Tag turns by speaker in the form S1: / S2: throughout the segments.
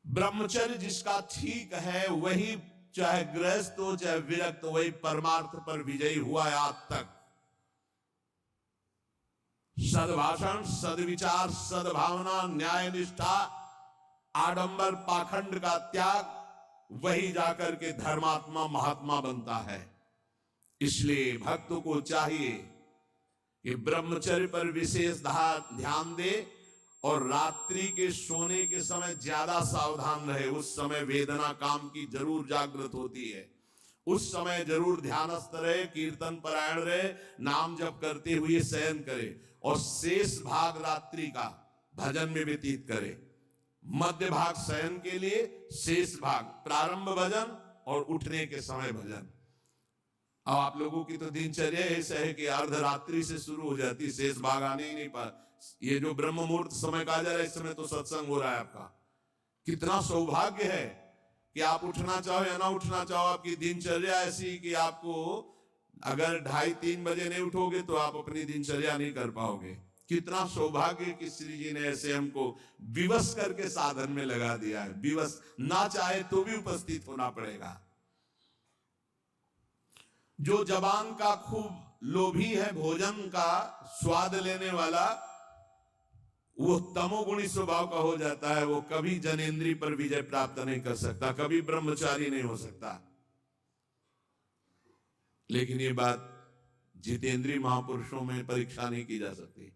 S1: ब्रह्मचर्य जिसका ठीक है वही, चाहे गृहस्थ हो चाहे विरक्त, वही परमार्थ पर विजयी हुआ है आज तक। सद्भाषण, सद्विचार, सद्भावना, न्याय निष्ठा, आडंबर पाखंड का त्याग, वही जाकर के धर्मात्मा महात्मा बनता है। इसलिए भक्त को चाहिए कि ब्रह्मचर्य पर विशेष ध्यान दे और रात्रि के सोने के समय ज्यादा सावधान रहे। उस समय वेदना काम की जरूर जागृत होती है, उस समय जरूर ध्यानस्थ रहे, कीर्तन परायण रहे, नाम जप करते हुए शयन करे और शेष भाग रात्रि का भजन में व्यतीत करे। मध्य भाग शयन के लिए, शेष भाग प्रारंभ भजन और उठने के समय भजन। अब आप लोगों की तो दिनचर्या ऐसा है कि अर्धरात्रि से शुरू हो जाती, शेष भाग आने ही नहीं पा। ये जो ब्रह्म मुहूर्त समय कहा जा रहा है, इस समय तो सत्संग हो रहा है आपका। कितना सौभाग्य है कि आप उठना चाहो या ना उठना चाहो, आपकी दिनचर्या ऐसी कि आपको अगर 2:30-3 बजे नहीं उठोगे तो आप अपनी दिनचर्या नहीं कर पाओगे। कितना सौभाग्य कि श्री जी ने ऐसे हमको विवश करके साधन में लगा दिया है। विवश, ना चाहे तो भी उपस्थित होना पड़ेगा। जो जबान का खूब लोभी है, भोजन का स्वाद लेने वाला, वो तमोगुणी स्वभाव का हो जाता है। वो कभी जनेंद्री पर विजय प्राप्त नहीं कर सकता, कभी ब्रह्मचारी नहीं हो सकता। लेकिन ये बात जितेंद्रीय महापुरुषों में परीक्षा नहीं की जा सकती।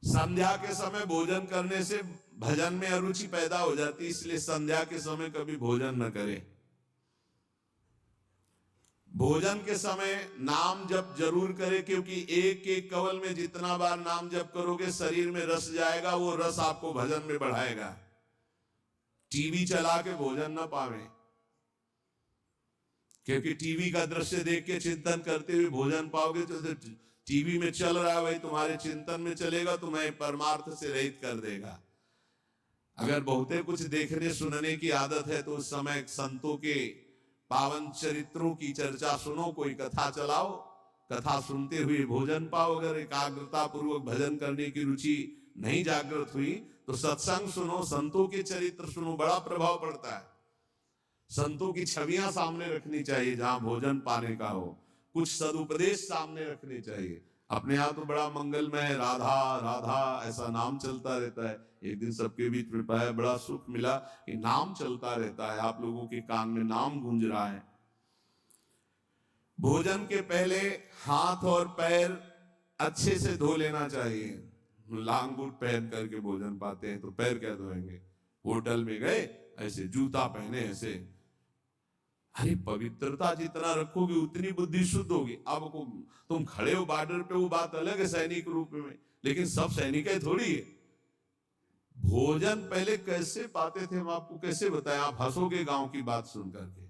S1: संध्या के समय भोजन करने से भजन में अरुचि पैदा हो जाती, इसलिए संध्या के समय कभी भोजन न करें। भोजन के समय नाम जप जरूर करें, क्योंकि एक एक कवल में जितना बार नाम जप करोगे शरीर में रस जाएगा, वो रस आपको भजन में बढ़ाएगा। टीवी चला के भोजन न पावे, क्योंकि टीवी का दृश्य देख के चिंतन करते हुए भोजन पाओगे तो टीवी में चल रहा है वही तुम्हारे चिंतन में चलेगा, तुम्हें परमार्थ से रहित कर देगा। अगर बहुते कुछ देखने सुनने की आदत है तो उस समय संतों के पावन चरित्रों की चर्चा सुनो, कोई कथा चलाओ, कथा सुनते हुए भोजन पाओ। अगर एकाग्रता पूर्वक भजन करने की रुचि नहीं जागृत हुई तो सत्संग सुनो, संतों के चरित्र सुनो, बड़ा प्रभाव पड़ता है। संतों की छवियां सामने रखनी चाहिए जहां भोजन पाने का हो, कुछ सदुपदेश सामने रखने चाहिए। अपने यहाँ तो बड़ा मंगलमय है, राधा राधा ऐसा नाम चलता रहता है। एक दिन सबके बीच में पाया, बड़ा सुख मिला कि नाम चलता रहता है, आप लोगों के कान में नाम गूंज रहा है। भोजन के पहले हाथ और पैर अच्छे से धो लेना चाहिए। लांग बूट पहन करके भोजन पाते हैं तो पैर क्या धोएंगे? होटल में गए ऐसे जूता पहने ऐसे, अरे पवित्रता जितना रखोगे उतनी बुद्धि शुद्ध होगी। अब तुम खड़े हो बॉर्डर पे, वो बात अलग है सैनिक रूप में, लेकिन सब सैनिक है थोड़ी है। भोजन पहले कैसे पाते थे हम आपको कैसे बताएं, आप हंसोगे गांव की बात सुन करके।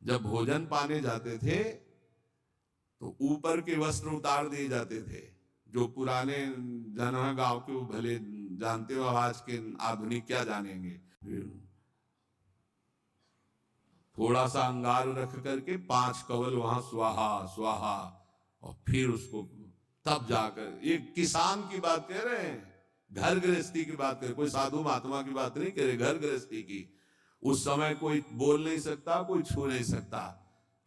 S1: जब भोजन पाने जाते थे तो ऊपर के वस्त्र उतार दिए जाते थे। जो पुराने जन है गांव के, वो भले जानते हो, आज के आधुनिक क्या जानेंगे। थोड़ा सा अंगार रख करके 5 कवल वहां स्वाहा स्वाहा, और फिर उसको तब जाकर, ये किसान की बात कह रहे हैं, घर गृहस्थी की बात करें, कोई साधु महात्मा की बात नहीं कह रहे, घर गृहस्थी की। उस समय कोई बोल नहीं सकता, कोई छू नहीं सकता।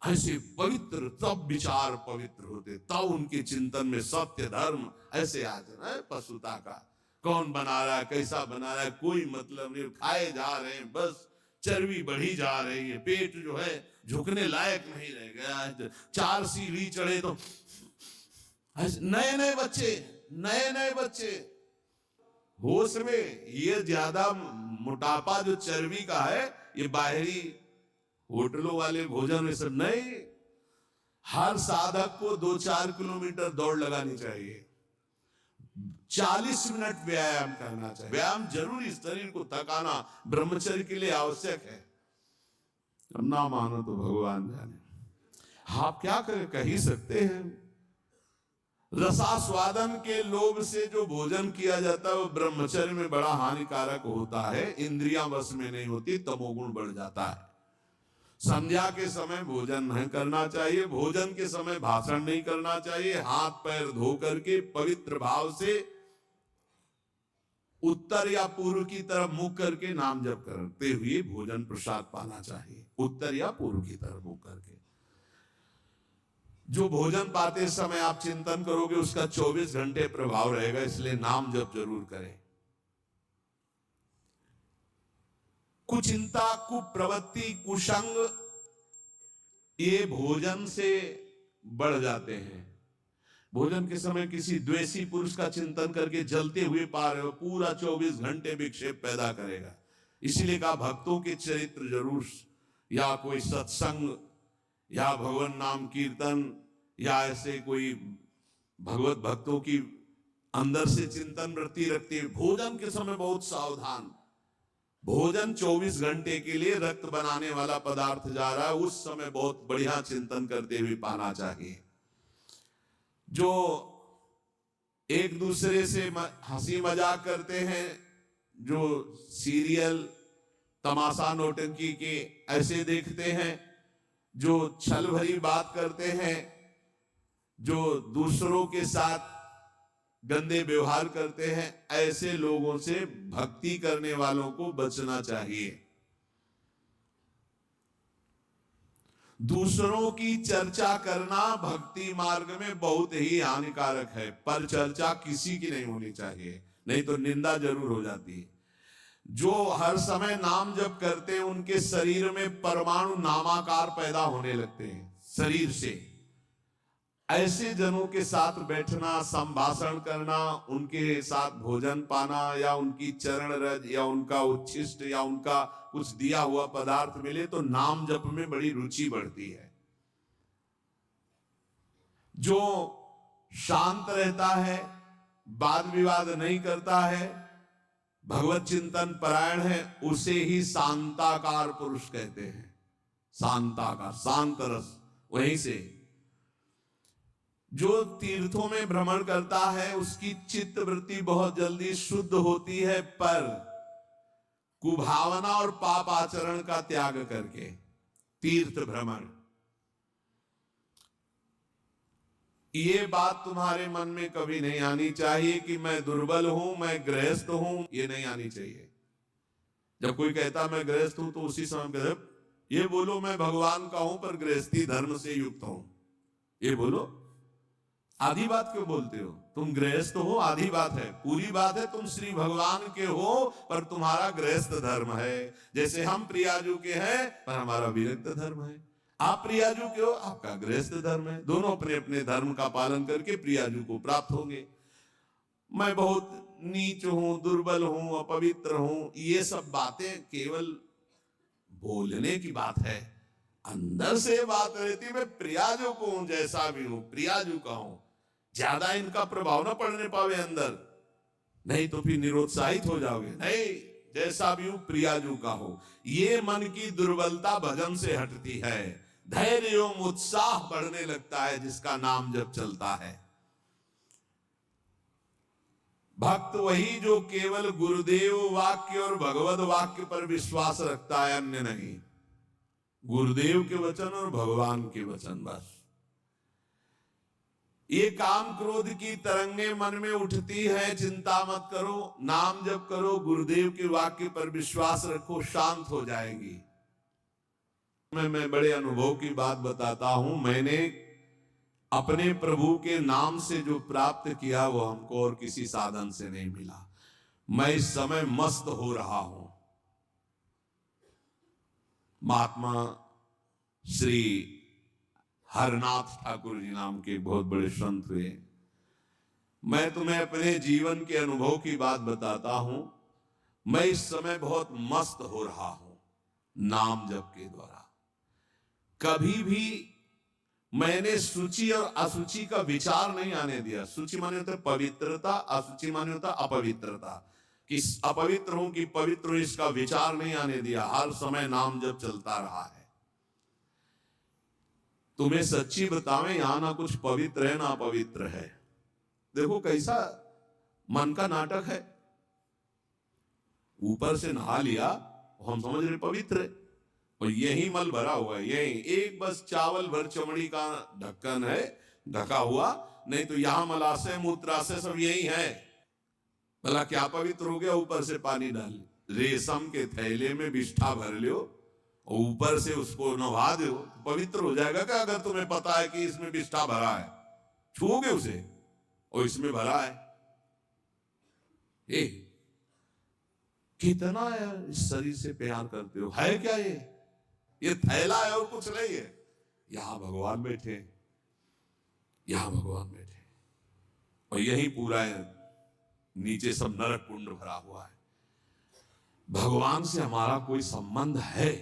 S1: ऐसे पवित्र, तब विचार पवित्र होते, तब उनके चिंतन में सत्य धर्म ऐसे आ जाए। पशुता का कौन बना रहा है, कैसा बना रहा है, कोई मतलब नहीं, खाए जा रहे हैं, बस चर्बी बढ़ी जा रही है, पेट जो है झुकने लायक नहीं रह गया है। 4 सीढ़ी चढ़े तो नए नए बच्चे होश में। ये ज्यादा मोटापा जो चर्बी का है, ये बाहरी होटलों वाले भोजन में सब नहीं। हर साधक को 2-4 किलोमीटर दौड़ लगानी चाहिए, 40 मिनट व्यायाम करना चाहिए। व्यायाम जरूरी, शरीर को थकाना ब्रह्मचर्य के लिए आवश्यक है। ना मानो तो भगवान जाने, आप क्या करें, कह ही सकते हैं। रसास्वादन के लोभ से जो भोजन किया जाता है वो ब्रह्मचर्य में बड़ा हानिकारक होता है। इंद्रियां वश में नहीं होती, तमोगुण बढ़ जाता है। संध्या के समय भोजन नहीं करना चाहिए, भोजन के समय भाषण नहीं करना चाहिए। हाथ पैर धो करके पवित्र भाव से उत्तर या पूर्व की तरफ मुख करके नाम जप करते हुए भोजन प्रसाद पाना चाहिए। उत्तर या पूर्व की तरफ मुख करके जो भोजन पाते समय आप चिंतन करोगे उसका 24 घंटे प्रभाव रहेगा, इसलिए नाम जप जरूर करें। कुचिंता, कुप्रवृत्ति, कुसंग ये भोजन से बढ़ जाते हैं। भोजन के समय किसी द्वेषी पुरुष का चिंतन करके जलते हुए पा रहे हो, पूरा 24 घंटे विक्षेप पैदा करेगा। इसीलिए कहा भक्तों के चरित्र जरूर, या कोई सत्संग या भगवान नाम कीर्तन या ऐसे कोई भगवत भक्तों की अंदर से चिंतन वृत्ति रखती है। भोजन के समय बहुत सावधान। भोजन 24 घंटे के लिए रक्त बनाने वाला पदार्थ जा रहा है, उस समय बहुत बढ़िया चिंतन करते हुए पाना चाहिए। जो एक दूसरे से हंसी मजाक करते हैं, जो सीरियल तमाशा नौटंकी के ऐसे देखते हैं, जो छल भरी बात करते हैं, जो दूसरों के साथ गंदे व्यवहार करते हैं, ऐसे लोगों से भक्ति करने वालों को बचना चाहिए। दूसरों की चर्चा करना भक्ति मार्ग में बहुत ही हानिकारक है, पर चर्चा किसी की नहीं होनी चाहिए, नहीं तो निंदा जरूर हो जाती है। जो हर समय नाम जप करते हैं उनके शरीर में परमाणु नामाकार पैदा होने लगते हैं शरीर से। ऐसे जनों के साथ बैठना, संभाषण करना, उनके साथ भोजन पाना, या उनकी चरण रज या उनका उच्छिष्ट या उनका कुछ दिया हुआ पदार्थ मिले तो नाम जप में बड़ी रुचि बढ़ती है। जो शांत रहता है, वाद विवाद नहीं करता है, भगवत चिंतन परायण है, उसे ही शांताकार पुरुष कहते हैं। शांताकार, शांत रस। वहीं से जो तीर्थों में भ्रमण करता है उसकी चित्त वृत्ति बहुत जल्दी शुद्ध होती है, पर कुभावना और पाप आचरण का त्याग करके तीर्थ भ्रमण। ये बात तुम्हारे मन में कभी नहीं आनी चाहिए कि मैं दुर्बल हूं, मैं गृहस्थ हूं, ये नहीं आनी चाहिए। जब कोई कहता मैं गृहस्थ हूं तो उसी समय ये बोलो मैं भगवान का हूं पर गृहस्थी धर्म से युक्त हूं, ये बोलो। आधी बात क्यों बोलते हो? तुम गृहस्थ हो, आधी बात है। पूरी बात है तुम श्री भगवान के हो पर तुम्हारा गृहस्थ धर्म है। जैसे हम प्रियाजू के हैं पर हमारा विरक्त धर्म है। आप प्रियाजू के हो, आपका गृहस्थ धर्म है। दोनों अपने अपने धर्म का पालन करके प्रियाजू को प्राप्त होंगे। मैं बहुत नीच हूं, दुर्बल हूं, अपवित्र हूं, ये सब बातें केवल बोलने की बात है। अंदर से बात रहती मैं प्रियाजू को हूं, जैसा भी हूं प्रियाजू का हूं। ज्यादा इनका प्रभाव ना पड़ने पावे अंदर, नहीं तो फिर निरुत्साहित हो जाओगे। नहीं, जैसा भी हूं प्रियाजू का हो। ये मन की दुर्बलता भजन से हटती है, धैर्य एवं उत्साह बढ़ने लगता है जिसका नाम जब चलता है। भक्त वही जो केवल गुरुदेव वाक्य और भगवत वाक्य पर विश्वास रखता है, अन्य नहीं। गुरुदेव के वचन और भगवान के वचन बस। ये काम क्रोध की तरंगे मन में उठती है, चिंता मत करो, नाम जप करो, गुरुदेव के वाक्य पर विश्वास रखो, शांत हो जाएगी। मैं बड़े अनुभव की बात बताता हूं। मैंने अपने प्रभु के नाम से जो प्राप्त किया वो हमको और किसी साधन से नहीं मिला। मैं इस समय मस्त हो रहा हूं। महात्मा श्री हरनाथ ठाकुर जी नाम के बहुत बड़े संत हुए। मैं तुम्हें अपने जीवन के अनुभव की बात बताता हूं। मैं इस समय बहुत मस्त हो रहा हूं नाम जप के द्वारा। कभी भी मैंने सूचि और असुचि का विचार नहीं आने दिया। सूचि माने होता पवित्रता, असुचि माने होता अपवित्रता। कि अपवित्र हूं कि पवित्र हूं इसका विचार नहीं आने दिया। हर समय नाम जप चलता रहा है। तुम्हें सच्ची बतावें, यहां ना कुछ पवित्र है ना अपवित्र है। देखो कैसा मन का नाटक है। ऊपर से नहा लिया, हम समझ रहे पवित्र है, और यही मल भरा हुआ है। यही एक बस चावल भर चमड़ी का ढक्कन है ढका हुआ, नहीं तो यहां मलाशय मूत्राशय सब यही है। भला क्या पवित्र हो गया? ऊपर से पानी डाल, रेशम के थैले में विष्ठा भर लियो और ऊपर से उसको नवा दो, पवित्र हो जाएगा क्या? अगर तुम्हें पता है कि इसमें विष्ठा भरा है, छूओगे उसे और इसमें भरा है। कितना इस शरीर से प्यार करते हो? है क्या ये थैला है और कुछ नहीं है। यहां भगवान बैठे, यहां भगवान बैठे और यही पूरा है, नीचे सब नरक कुंड भरा हुआ है। भगवान से हमारा कोई संबंध है?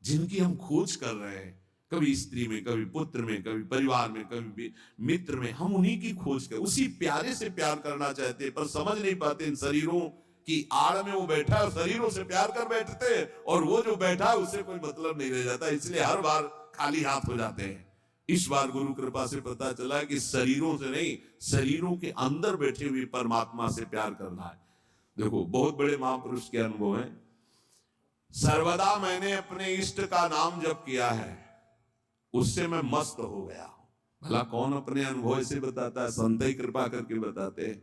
S1: जिनकी हम खोज कर रहे हैं, कभी स्त्री में, कभी पुत्र में, कभी परिवार में, कभी मित्र में, हम उन्हीं की खोज कर, उसी प्यारे से प्यार करना चाहते हैं, पर समझ नहीं पाते इन शरीरों की आड़ में वो बैठा है, शरीरों से प्यार कर बैठते हैं और वो जो बैठा है उससे कोई मतलब नहीं रह जाता, इसलिए हर बार खाली हाथ हो जाते हैं। इस बार गुरु कृपा से पता चला कि शरीरों से नहीं, शरीरों के अंदर बैठे हुए परमात्मा से प्यार करना है। देखो, बहुत बड़े महापुरुष के अनुभव हैं। सर्वदा मैंने अपने इष्ट का नाम जप किया है, उससे मैं मस्त हो गया हूं। भला कौन अपने अनुभव से बताता है? संत ही कृपा करके बताते हैं।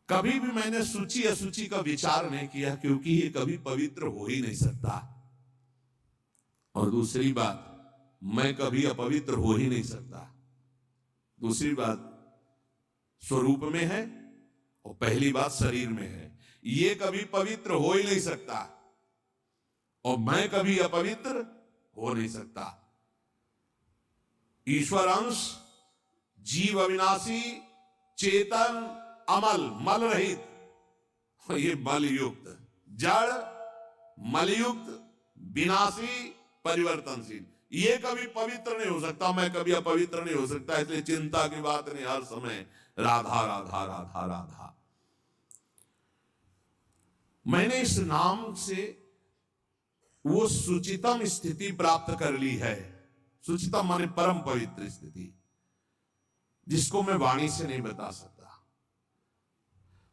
S1: कभी भी मैंने सूची असूची का विचार नहीं किया, क्योंकि ये कभी पवित्र हो ही नहीं सकता। और दूसरी बात, मैं कभी अपवित्र हो ही नहीं सकता। दूसरी बात स्वरूप में है और पहली बात शरीर में है, ये कभी पवित्र हो ही नहीं सकता और मैं कभी अपवित्र हो नहीं सकता। ईश्वर अंश, जीव अविनाशी, चेतन, अमल, मल रहित, ये मल युक्त, जड़, मलयुक्त, विनाशी, परिवर्तनशील, ये कभी पवित्र नहीं हो सकता, मैं कभी अपवित्र नहीं हो सकता। इसलिए चिंता की बात नहीं, हर समय राधा राधा राधा राधा। मैंने इस नाम से वो सुचितम स्थिति प्राप्त कर ली है। सुचितम माने परम पवित्र स्थिति, जिसको मैं वाणी से नहीं बता सकता।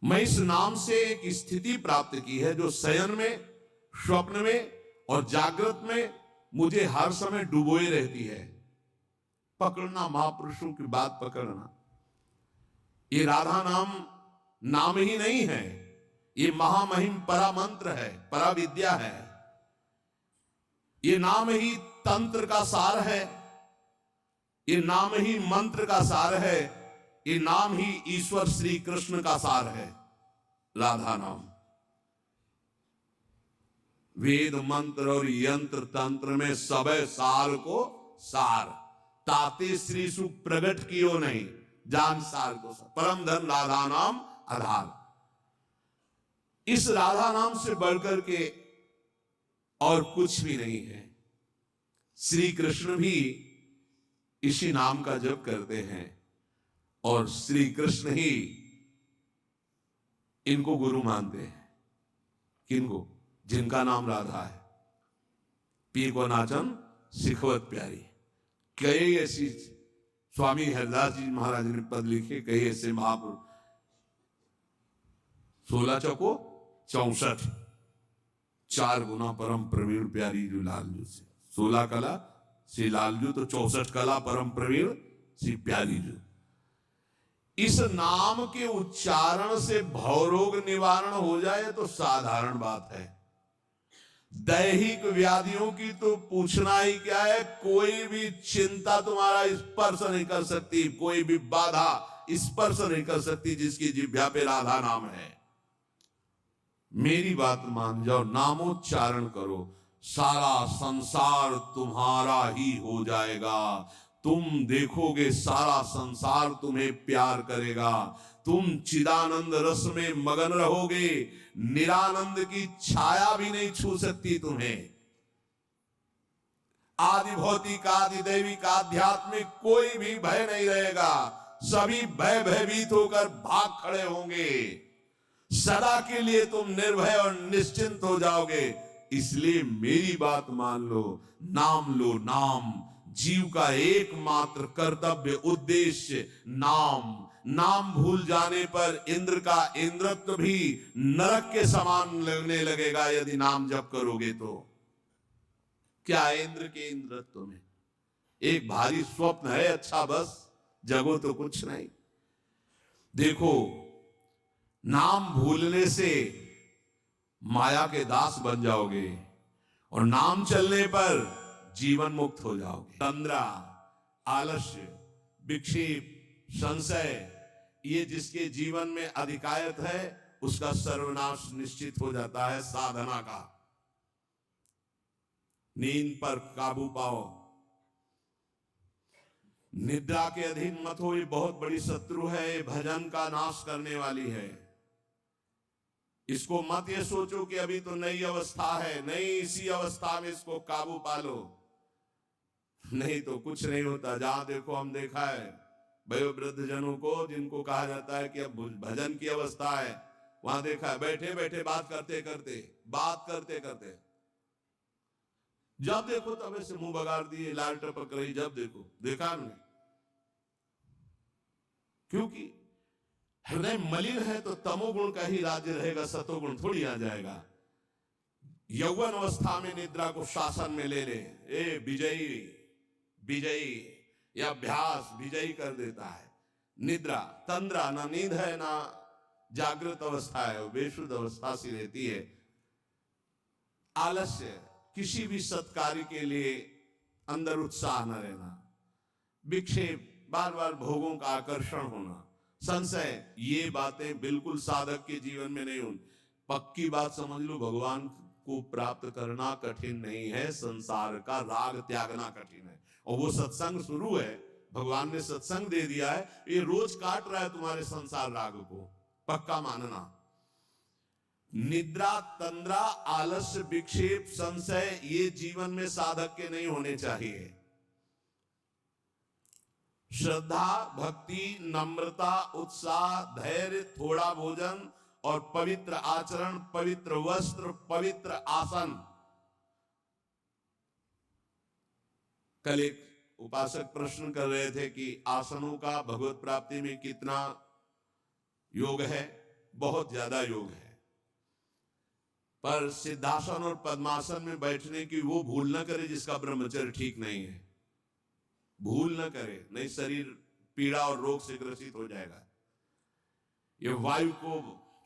S1: मैं इस नाम से एक स्थिति प्राप्त की है जो शयन में, स्वप्न में और जागृत में मुझे हर समय डुबोए रहती है। पकड़ना, महापुरुषों की बात पकड़ना। ये राधा नाम नाम ही नहीं है, ये महामहिम परा मंत्र है, परा विद्या है। ये नाम ही तंत्र का सार है, ये नाम ही मंत्र का सार है, ये नाम ही ईश्वर श्री कृष्ण का सार है। राधा नाम वेद मंत्र और यंत्र तंत्र में सब सार को सार, ताते श्री सु प्रगट कियो नहीं, जान सार को सार। परम धन राधा नाम आधार। इस राधा नाम से बढ़कर के और कुछ भी नहीं है। श्री कृष्ण भी इसी नाम का जप करते हैं और श्री कृष्ण ही इनको गुरु मानते हैं। किनको? जिनका नाम राधा है। पी को नाचन सिखवत प्यारी। कई ऐसी, स्वामी हरिदास जी महाराज ने पद लिखे, कई ऐसे महापुरुष। 16 चौको 64, 4 गुना परम प्रवीण प्यारी जो लालजू से। 16 कला श्री लालजू, तो 64 कला परम प्रवीण श्री प्यारी जू। इस नाम के उच्चारण से भवरोग निवारण हो जाए तो साधारण बात है। दैहिक व्याधियों की तो पूछना ही क्या है। कोई भी चिंता तुम्हारा स्पर्श नहीं कर सकती, कोई भी बाधा स्पर्श नहीं कर सकती जिसकी जिह्वा पे राधा नाम है। मेरी बात मान जाओ, नामोच्चारण करो, सारा संसार तुम्हारा ही हो जाएगा। तुम देखोगे सारा संसार तुम्हें प्यार करेगा। तुम चिदानंद रस में मगन रहोगे, निरानंद की छाया भी नहीं छू सकती तुम्हें। आदि भौतिक, आदि दैविक, आध्यात्मिक कोई भी भय नहीं रहेगा। सभी भय भयभीत होकर भाग खड़े होंगे। सदा के लिए तुम निर्भय और निश्चिंत हो जाओगे। इसलिए मेरी बात मान लो, नाम लो। नाम जीव का एकमात्र कर्तव्य, उद्देश्य नाम। नाम भूल जाने पर इंद्र का इंद्रत्व भी नरक के समान लगने लगेगा यदि नाम जप करोगे तो। क्या है इंद्र के इंद्रत्व में? एक भारी स्वप्न है, अच्छा बस, जगो तो कुछ नहीं। देखो, नाम भूलने से माया के दास बन जाओगे और नाम चलने पर जीवन मुक्त हो जाओगे। तंद्रा, आलस्य, विक्षेप, संशय, ये जिसके जीवन में अधिकायत है उसका सर्वनाश निश्चित हो जाता है साधना का। नींद पर काबू पाओ, निद्रा के अधीन मत हो, ये बहुत बड़ी शत्रु है, ये भजन का नाश करने वाली है। इसको मत ये सोचो कि अभी तो नई अवस्था है, नहीं, इसी अवस्था में इसको काबू पालो, नहीं तो कुछ नहीं होता। जहां देखो हम देखा है वयोवृद्ध जनों को जिनको कहा जाता है कि अब भजन की अवस्था है, वहां देखा है बैठे बैठे बात करते करते जब देखो तब ऐसे मुंह बगाड़ दिए, लाल टपक रही, जब देखो देखा हमने। क्योंकि हृदय मलिन है तो तमोगुण का ही राज्य रहेगा, सतोगुण थोड़ी आ जाएगा। यौवन अवस्था में निद्रा को शासन में ले ले, ए विजयी या अभ्यास विजयी कर देता है। निद्रा, तंद्रा, ना नींद है ना जागृत अवस्था है, वो बेशुद्ध अवस्था सी रहती है। आलस्य, किसी भी सत्कार्य के लिए अंदर उत्साह न रहना। विक्षेप, बार बार भोगों का आकर्षण होना। संशय, ये बातें बिल्कुल साधक के जीवन में नहीं होनी। पक्की बात समझ लो, भगवान को प्राप्त करना कठिन नहीं है, संसार का राग त्यागना कठिन है। और वो सत्संग शुरू है, भगवान ने सत्संग दे दिया है, ये रोज काट रहा है तुम्हारे संसार राग को, पक्का मानना। निद्रा, तंद्रा, आलस्य, विक्षेप, संशय, ये जीवन में साधक के नहीं होने चाहिए। श्रद्धा, भक्ति, नम्रता, उत्साह, धैर्य, थोड़ा भोजन और पवित्र आचरण, पवित्र वस्त्र, पवित्र आसन। कल एक उपासक प्रश्न कर रहे थे कि आसनों का भगवत प्राप्ति में कितना योग है। बहुत ज्यादा योग है, पर सिद्धासन और पद्मासन में बैठने की वो भूल न करे जिसका ब्रह्मचर्य ठीक नहीं है। भूल न करे, नहीं शरीर पीड़ा और रोग से ग्रसित हो जाएगा। ये वायु को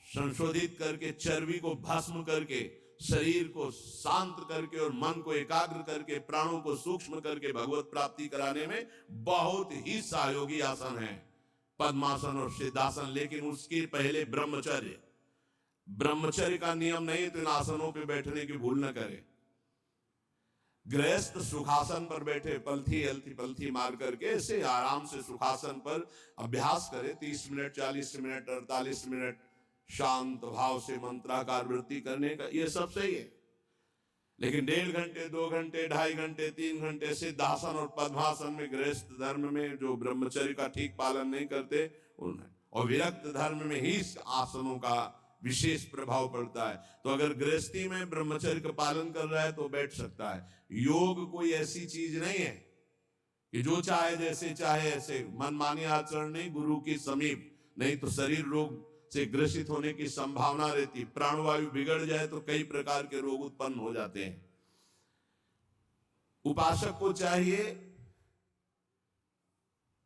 S1: संशोधित करके, चर्बी को भस्म करके, शरीर को शांत करके और मन को एकाग्र करके, प्राणों को सूक्ष्म करके भगवत प्राप्ति कराने में बहुत ही सहयोगी आसन है पद्मासन और सिद्धासन। लेकिन उसके पहले ब्रह्मचर्य का नियम नहीं, तो इन आसनों पे बैठने की भूल न करे। गृहस्थ सुखासन पर बैठे, पलथी मार करके ऐसे आराम से सुखासन पर अभ्यास करे। 30 मिनट, 40 मिनट, 48 मिनट शांत भाव से मंत्राकार वृत्ति करने का, ये सब सही है। लेकिन 1.5 घंटे, 2 घंटे, 2.5 घंटे, 3 घंटे सिद्धासन और पद्मासन में, गृहस्थ धर्म में जो ब्रह्मचर्य का ठीक पालन नहीं करते उन्हें, और विरक्त धर्म में ही आसनों का विशेष प्रभाव पड़ता है। तो अगर गृहस्थी में ब्रह्मचर्य का पालन कर रहा है तो बैठ सकता है। योग कोई ऐसी चीज नहीं है कि जो चाहे जैसे चाहे ऐसे, मनमानी आचरण नहीं, गुरु के समीप, नहीं तो शरीर रोग से ग्रसित होने की संभावना रहती। प्राणवायु बिगड़ जाए तो कई प्रकार के रोग उत्पन्न हो जाते हैं। उपासक को चाहिए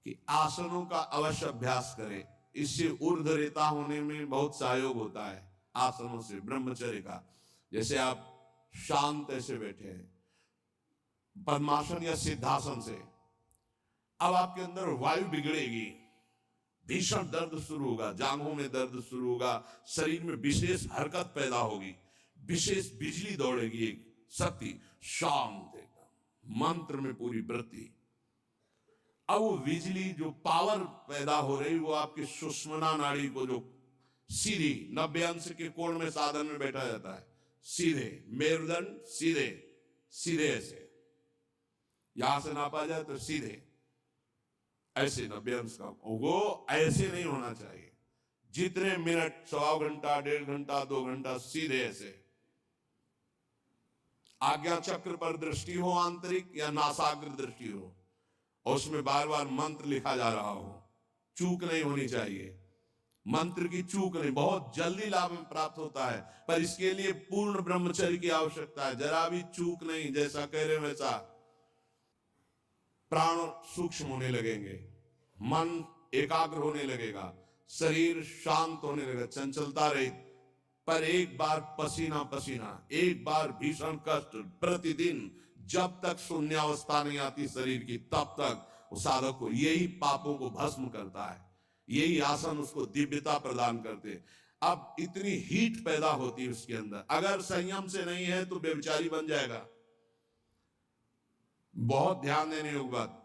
S1: कि आसनों का अवश्य अभ्यास करे। इससे ऊर्ध्वरेता होने में बहुत सहयोग होता है आसनों से, ब्रह्मचर्य का। जैसे आप शांत ऐसे बैठे हैं पद्मासन या सिद्धासन से, अब आपके अंदर वायु बिगड़ेगी, भीषण दर्द शुरू होगा, जांघों में दर्द शुरू होगा, शरीर में विशेष हरकत पैदा होगी, विशेष बिजली दौड़ेगी, एक शक्ति, शांत एकदम, मंत्र में पूरी वृत्ति। अब वो बिजली जो पावर पैदा हो रही, वो आपकी सुषुम्ना नाड़ी को, जो सीधी 90 अंश के कोण में साधन में बैठा जाता है, सीधे मेरुदंड, सीधे ऐसे, यहां से नापा जाए तो सीधे ऐसे 90 अंश का, वो ऐसे नहीं होना चाहिए। जितने मिनट, 1.25 घंटा, 1.5 घंटा, 2 घंटा, सीधे ऐसे। आज्ञा चक्र पर दृष्टि हो आंतरिक या नासाग्र दृष्टि हो, और उसमें बार बार मंत्र लिखा जा रहा हो, चूक नहीं होनी चाहिए। मंत्र की चूक नहीं, बहुत जल्दी लाभ में प्राप्त होता है, पर इसके लिए पूर्ण ब्रह्मचर्य की आवश्यकता है। जरा भी चूक नहीं, जैसा कह रहे वैसा। प्राण सूक्ष्म होने लगेंगे, मन एकाग्र होने लगेगा, शरीर शांत होने लगा, चंचलता रही। पर एक बार पसीना पसीना, एक बार भीषण कष्ट प्रतिदिन, जब तक शून्यावस्था नहीं आती शरीर की, तब तक उस साधक को यही पापों को भस्म करता है। यही आसन उसको दिव्यता प्रदान करते। अब इतनी हीट पैदा होती है उसके अंदर, अगर संयम से नहीं है तो व्यभिचारी बन जाएगा। बहुत ध्यान देने योग्य बात,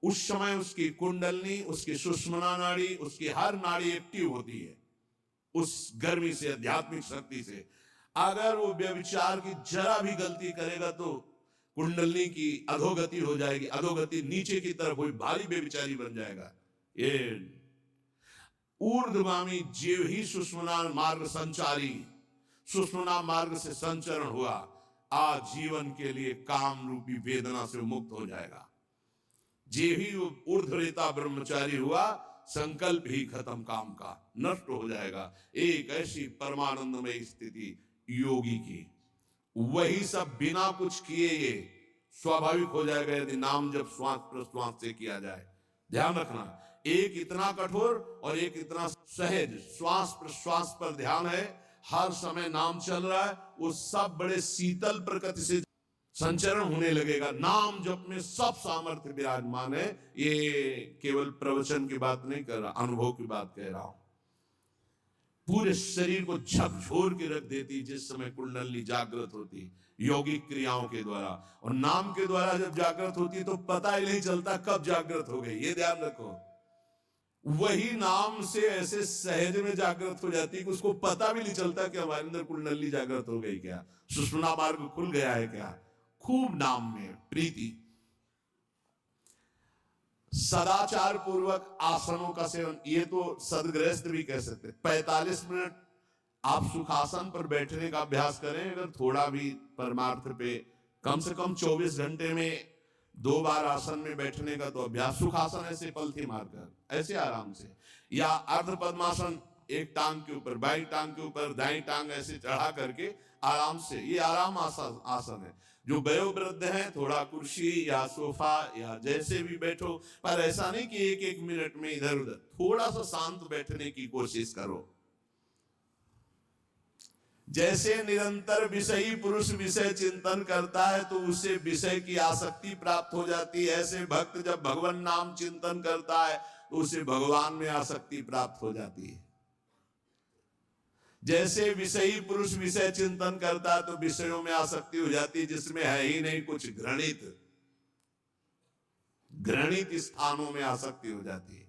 S1: उस समय उसकी कुंडलनी, उसकी सुषुम्ना नाड़ी, उसकी हर नाड़ी एक्टिव होती है उस गर्मी से, आध्यात्मिक शक्ति से। अगर वो व्यभिचार की जरा भी गलती करेगा तो कुंडलनी की अधोगति हो जाएगी, अधोगति नीचे की तरफ हुई, भारी व्यभिचारी बन जाएगा। ये ऊर्ध्वगामी जीव ही सुषुम्ना मार्ग संचारी, सुषुम्ना मार्ग से संचरण हुआ, आजीवन के लिए काम रूपी वेदना से मुक्त हो जाएगा। जीव ही ऊर्ध्वरेता ब्रह्मचारी हुआ, संकल्प ही खत्म काम का, नष्ट हो जाएगा। एक ऐसी परमानंदमय स्थिति योगी की, वही सब बिना कुछ किए ये स्वाभाविक हो जाएगा यदि नाम जब श्वास प्रश्वास से किया जाए। ध्यान रखना, एक इतना कठोर और एक इतना सहज, श्वास प्रश्वास पर ध्यान है, हर समय नाम चल रहा है, वो सब बड़े शीतल प्रकृति से संचरण होने लगेगा। नाम जप में सब सामर्थ्य विराजमान है। ये केवल प्रवचन की बात नहीं कर रहा, अनुभव की बात कह रहा हूं। पूरे शरीर को झकझोर के रख देती जिस समय कुंडली जागृत होती यौगिक क्रियाओं के द्वारा, और नाम के द्वारा जब जागृत होती तो पता ही नहीं चलता कब जागृत हो गई। ये ध्यान रखो, वही नाम से ऐसे सहज में जागृत हो जाती है कि उसको पता भी नहीं चलता कि हमारे अंदर कुंडली जागृत हो गई क्या, सुषुम्ना मार्ग खुल गया है क्या। खूब नाम में प्रीति, सदाचार पूर्वक आसनों का सेवन, ये तो सदगृहस्थ भी कह सकते। 45 मिनट आप सुखासन पर बैठने का अभ्यास करें, अगर थोड़ा भी परमार्थ पे, कम से कम 24 घंटे में 2 बार आसन में बैठने का तो अभ्यास। सुखासन ऐसे पलथी मारकर, ऐसे आराम से, या अर्ध पद्मासन, एक टांग के ऊपर, बाई टांग के ऊपर दाई टांग ऐसे चढ़ा करके आराम से, ये आराम आसन है। जो वयोवृद्ध हैं थोड़ा कुर्सी या सोफा या जैसे भी बैठो, पर ऐसा नहीं कि एक एक मिनट में इधर उधर, थोड़ा सा शांत बैठने की कोशिश करो। जैसे निरंतर विषयी पुरुष विषय चिंतन करता है तो उसे विषय की आसक्ति प्राप्त हो जाती है, ऐसे भक्त जब भगवान नाम चिंतन करता है तो उसे भगवान में आसक्ति प्राप्त हो जाती है। जैसे विषयी पुरुष विषय चिंतन करता है तो विषयों में आसक्ति हो जाती है जिसमें है ही नहीं कुछ, घृणित स्थानों में आसक्ति हो जाती है।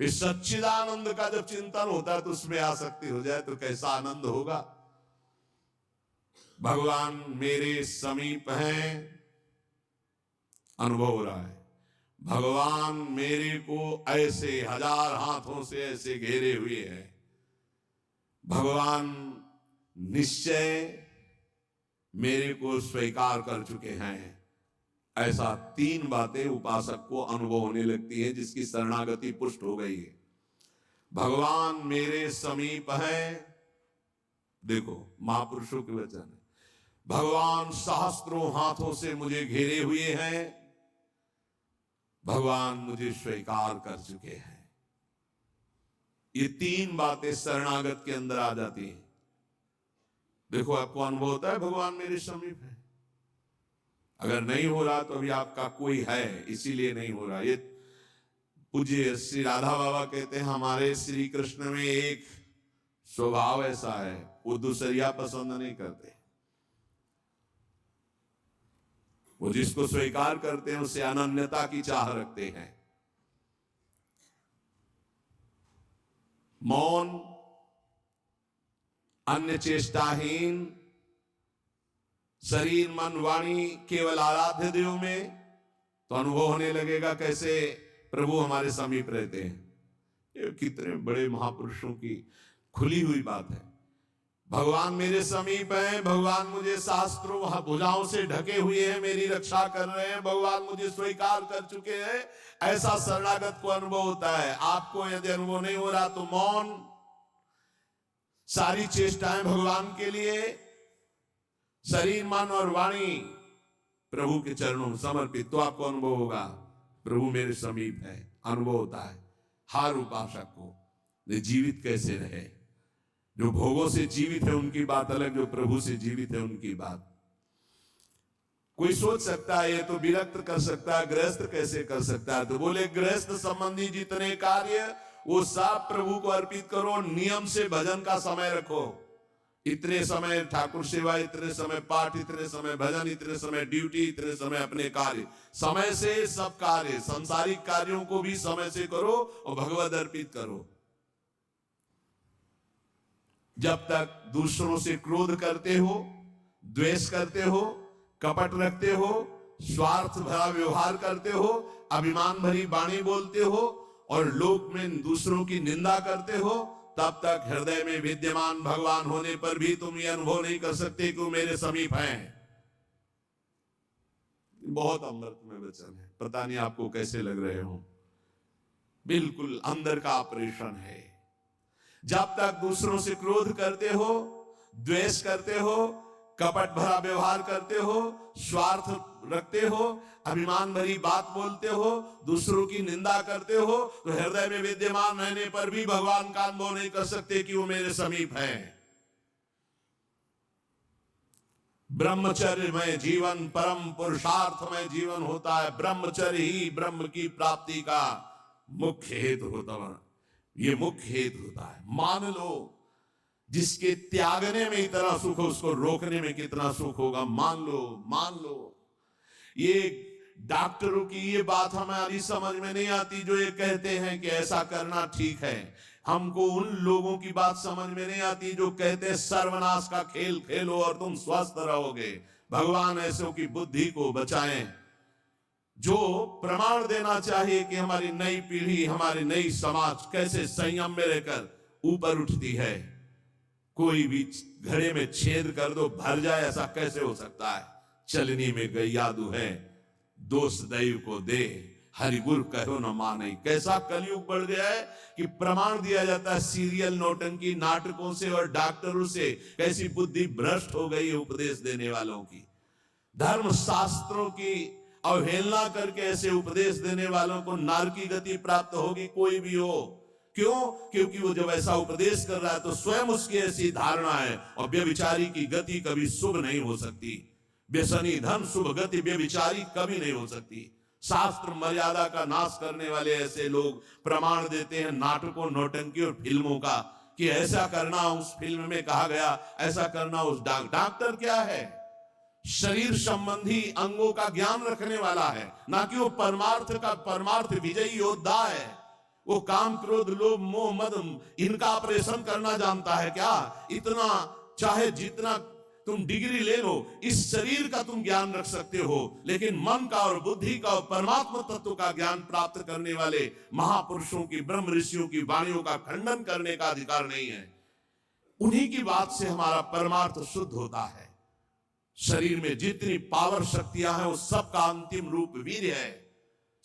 S1: फिर सच्चिदानंद का जब चिंतन होता है तो उसमें आसक्ति हो जाए तो कैसा आनंद होगा। भगवान मेरे समीप हैं, अनुभव हो रहा है, भगवान मेरे को ऐसे 1000 हाथों से ऐसे घेरे हुए हैं, भगवान निश्चय मेरे को स्वीकार कर चुके हैं। ऐसा 3 बातें उपासक को अनुभव होने लगती है जिसकी शरणागति पुष्ट हो गई है। भगवान मेरे समीप है, देखो महापुरुषों के वचन है, भगवान सहस्त्रों हाथों से मुझे घेरे हुए हैं, भगवान मुझे स्वीकार कर चुके हैं। ये 3 बातें शरणागत के अंदर आ जाती हैं। देखो आपको अनुभव होता है भगवान मेरे समीप है। अगर नहीं हो रहा तो अभी आपका कोई है, इसीलिए नहीं हो रहा। ये पूज्य श्री राधा बाबा कहते हैं हमारे श्री कृष्ण में एक स्वभाव ऐसा है, वो दूसरिया पसंद नहीं करते, वो जिसको स्वीकार करते हैं उससे अनन्यता की चाह रखते हैं। मौन, अन्य चेष्टाहीन, शरीर मन वाणी केवल आराध्य देव में, तो अनुभव होने लगेगा कैसे प्रभु हमारे समीप रहते हैं। ये कितने बड़े महापुरुषों की खुली हुई बात है। भगवान मेरे समीप हैं, भगवान मुझे शास्त्रों भुजाओं से ढके हुए हैं, मेरी रक्षा कर रहे हैं, भगवान मुझे स्वीकार कर चुके हैं। ऐसा शरणागत को अनुभव होता है। आपको यदि अनुभव नहीं हो रहा तो मौन, सारी चेष्टाएं भगवान के लिए, शरीर मन और वाणी प्रभु के चरणों में समर्पित, तो आपको अनुभव होगा प्रभु मेरे समीप है। अनुभव होता है हर उपासक को। वे जीवित कैसे रहे? जो भोगों से जीवित है उनकी बात अलग, जो प्रभु से जीवित है उनकी बात। कोई सोच सकता है ये तो विरक्त कर सकता है, गृहस्थ कैसे कर सकता है? तो बोले गृहस्थ संबंधी जितने कार्य वो सब प्रभु को अर्पित करो, नियम से भजन का समय रखो। इतने समय ठाकुर सेवा, इतने समय पाठ, इतने समय भजन, इतने समय ड्यूटी, इतने समय अपने कार्य, समय से सब कार्य, सांसारिक कार्यों को भी समय से करो और भगवद अर्पित करो। जब तक दूसरों से क्रोध करते हो, द्वेष करते हो, कपट रखते हो, स्वार्थ भरा व्यवहार करते हो, अभिमान भरी वाणी बोलते हो और लोक में दूसरों की निंदा करते हो, तब तक हृदय में विद्यमान भगवान होने पर भी तुम ये अनुभव नहीं कर सकते कि वो मेरे समीप हैं। बहुत अमृत में वचन है, पता नहीं आपको कैसे लग रहे हो, बिल्कुल अंदर का ऑपरेशन है। जब तक दूसरों से क्रोध करते हो, द्वेष करते हो, कपट भरा व्यवहार करते हो, स्वार्थ रखते हो, अभिमान भरी बात बोलते हो, दूसरों की निंदा करते हो, तो हृदय में विद्यमान रहने पर भी भगवान का अनुभव नहीं कर सकते कि वो मेरे समीप है। ब्रह्मचर्यमय जीवन परम पुरुषार्थमय जीवन होता है। ब्रह्मचर्य ही ब्रह्म की प्राप्ति का मुख्य हेतु होता है। ये मुख्य हेतु होता है। मान लो जिसके त्यागने में इतना सुख हो, उसको रोकने में कितना सुख होगा। मान लो ये डॉक्टरों की ये बात हमारी समझ में नहीं आती जो ये कहते हैं कि ऐसा करना ठीक है। हमको उन लोगों की बात समझ में नहीं आती जो कहते हैं सर्वनाश का खेल खेलो और तुम स्वस्थ रहोगे। भगवान ऐसों की बुद्धि को बचाएं जो प्रमाण देना चाहिए कि हमारी नई पीढ़ी, हमारी नई समाज कैसे संयम में रहकर ऊपर उठती है। कोई भी घड़े में छेद कर दो भर जाए, ऐसा कैसे हो सकता है? चलनी में गैयादू है, दोष दैव को दे, हरिगुर कहो न माने। कैसा कलयुग बढ़ गया है कि प्रमाण दिया जाता है सीरियल नौटंकी नाटकों से और डॉक्टरों से। कैसी बुद्धि भ्रष्ट हो गई है उपदेश देने वालों की। धर्म शास्त्रों की अवहेलना करके ऐसे उपदेश देने वालों को नरकी गति प्राप्त होगी, कोई भी हो। क्यों? क्योंकि वो जब ऐसा उपदेश कर रहा है तो स्वयं उसकी ऐसी धारणा है। और व्यभिचारी की गति कभी शुभ नहीं हो सकती। व्यसनी धन शुभ गति व्यभिचारी कभी नहीं हो सकती। शास्त्र मर्यादा का नाश करने वाले ऐसे लोग प्रमाण देते हैं नाटकों, नौटंकी और फिल्मों का कि ऐसा करना उस फिल्म में कहा गया, ऐसा करना उस डॉक्टर क्या है? शरीर संबंधी अंगों का ज्ञान रखने वाला है, ना कि वो परमार्थ विजयी योद्धा है। वो काम, क्रोध, लोभ, मोह, मद इनका ऑपरेशन करना जानता है क्या? इतना चाहे जितना तुम डिग्री ले लो, इस शरीर का तुम ज्ञान रख सकते हो, लेकिन मन का और बुद्धि का और परमात्मा तत्व का ज्ञान प्राप्त करने वाले महापुरुषों की, ब्रह्म ऋषियों की वाणियों का खंडन करने का अधिकार नहीं है। उन्हीं की बात से हमारा परमार्थ शुद्ध होता है। शरीर में जितनी पावर शक्तियां हैं, वो सबका अंतिम रूप वीर है।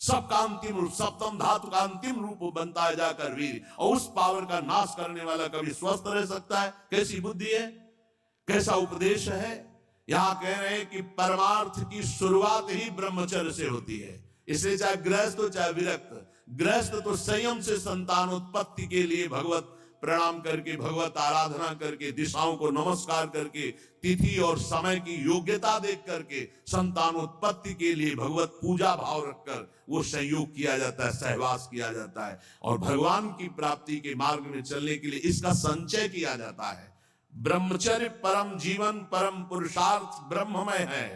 S1: सबका अंतिम रूप, सप्तम धातु का अंतिम रूप बनता है जाकर वीर। और उस पावर का नाश करने वाला कभी स्वस्थ रह सकता है? कैसी बुद्धि है, कैसा उपदेश है। यहां कह रहे हैं कि परमार्थ की शुरुआत ही ब्रह्मचर्य से होती है। इसलिए चाहे गृहस्थ हो चाहे विरक्त, गृहस्थ तो संयम से संतान उत्पत्ति के लिए भगवत प्रणाम करके, भगवत आराधना करके, दिशाओं को नमस्कार करके, तिथि और समय की योग्यता देख करके संतान उत्पत्ति के लिए भगवत पूजा भाव रखकर वो संयोग किया जाता है, सहवास किया जाता है। और भगवान की प्राप्ति के मार्ग में चलने के लिए इसका संचय किया जाता है। ब्रह्मचर्य परम जीवन, परम पुरुषार्थ ब्रह्ममय है।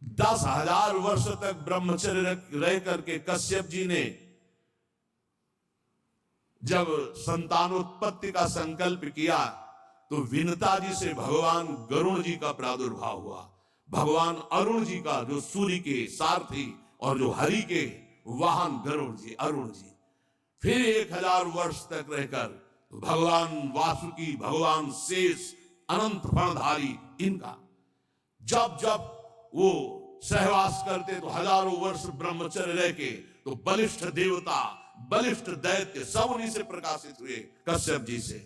S1: 10,000 वर्ष तक ब्रह्मचर्य रह करके कश्यप जी ने जब संतानोत्पत्ति का संकल्प किया तो विनता जी से भगवान गरुण जी का प्रादुर्भाव हुआ। भगवान अरुण जी का, जो सूर्य के सारथी और जो हरि के वाहन गरुण जी, अरुण जी। फिर 1000 वर्ष तक रहकर तो भगवान वासुकी, भगवान शेष, अनंत फणधारी, इनका जब जब वो सहवास करते तो हजारों वर्ष ब्रह्मचर्य रह के तो बलिष्ठ देवता, बलिष्ठ दैत्य सब उन्हीं से प्रकाशित हुए, कश्यप जी से।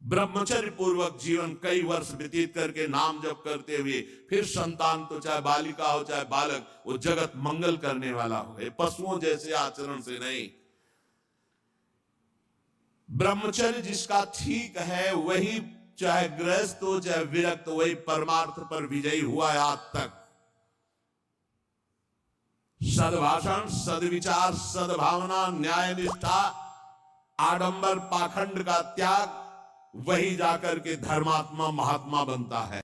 S1: ब्रह्मचर्य पूर्वक जीवन कई वर्ष व्यतीत करके नाम जप करते हुए फिर संतान तो चाहे बालिका हो चाहे बालक, वो जगत मंगल करने वाला हो, पशुओं जैसे आचरण से नहीं। ब्रह्मचर्य जिसका ठीक है वही, चाहे गृहस्थ हो चाहे विरक्त, वही परमार्थ पर विजयी हुआ है आज तक। सद्भाषण, सद्विचार, सद्भावना, न्याय निष्ठा, आडंबर पाखंड का त्याग, वही जाकर के धर्मात्मा महात्मा बनता है।